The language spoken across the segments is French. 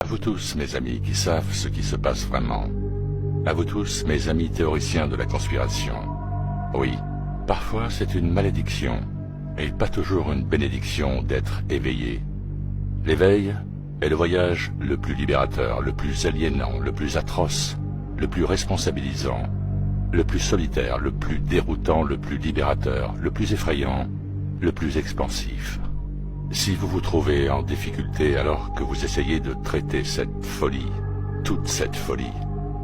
À vous tous, mes amis qui savent ce qui se passe vraiment. À vous tous, mes amis théoriciens de la conspiration. Oui, parfois c'est une malédiction, et pas toujours une bénédiction d'être éveillé. L'éveil est le voyage le plus libérateur, le plus aliénant, le plus atroce, le plus responsabilisant, le plus solitaire, le plus déroutant, le plus libérateur, le plus effrayant, le plus expansif. Si vous vous trouvez en difficulté alors que vous essayez de traiter cette folie, toute cette folie,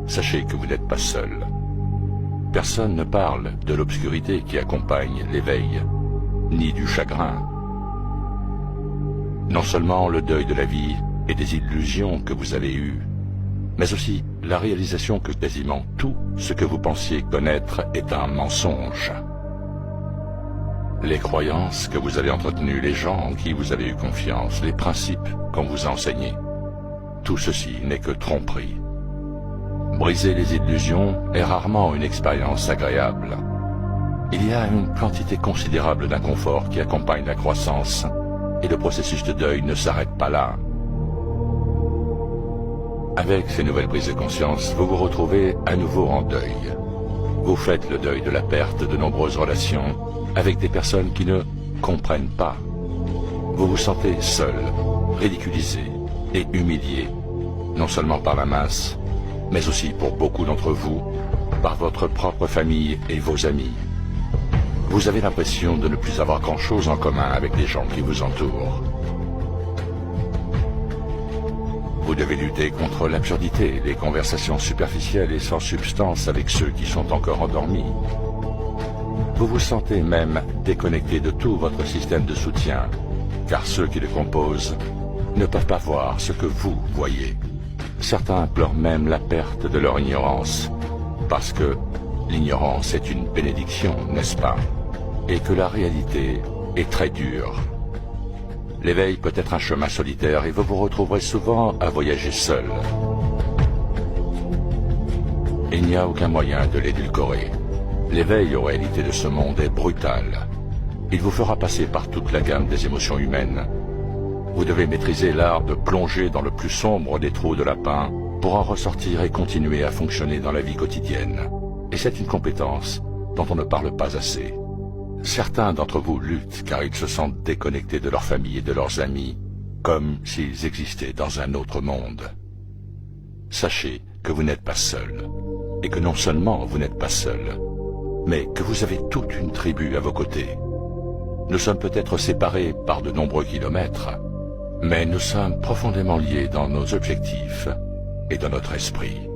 sachez que vous n'êtes pas seul. Personne ne parle de l'obscurité qui accompagne l'éveil, ni du chagrin. Non seulement le deuil de la vie et des illusions que vous avez eues, mais aussi la réalisation que quasiment tout ce que vous pensiez connaître est un mensonge. Les croyances que vous avez entretenues, les gens en qui vous avez eu confiance, les principes qu'on vous a enseignés, tout ceci n'est que tromperie. Briser les illusions est rarement une expérience agréable. Il y a une quantité considérable d'inconfort qui accompagne la croissance, et le processus de deuil ne s'arrête pas là. Avec ces nouvelles prises de conscience, vous vous retrouvez à nouveau en deuil. Vous faites le deuil de la perte de nombreuses relations avec des personnes qui ne comprennent pas. Vous vous sentez seul, ridiculisé et humilié, non seulement par la masse, mais aussi pour beaucoup d'entre vous, par votre propre famille et vos amis. Vous avez l'impression de ne plus avoir grand-chose en commun avec les gens qui vous entourent. Vous devez lutter contre l'absurdité, les conversations superficielles et sans substance avec ceux qui sont encore endormis. Vous vous sentez même déconnecté de tout votre système de soutien, car ceux qui le composent ne peuvent pas voir ce que vous voyez. Certains pleurent même la perte de leur ignorance, parce que l'ignorance est une bénédiction, n'est-ce pas? Et que la réalité est très dure. L'éveil peut être un chemin solitaire et vous vous retrouverez souvent à voyager seul. Il n'y a aucun moyen de l'édulcorer. L'éveil aux réalités de ce monde est brutal. Il vous fera passer par toute la gamme des émotions humaines. Vous devez maîtriser l'art de plonger dans le plus sombre des trous de lapin pour en ressortir et continuer à fonctionner dans la vie quotidienne. Et c'est une compétence dont on ne parle pas assez. Certains d'entre vous luttent car ils se sentent déconnectés de leur famille et de leurs amis, comme s'ils existaient dans un autre monde. Sachez que vous n'êtes pas seul, et que non seulement vous n'êtes pas seul, mais que vous avez toute une tribu à vos côtés. Nous sommes peut-être séparés par de nombreux kilomètres, mais nous sommes profondément liés dans nos objectifs et dans notre esprit.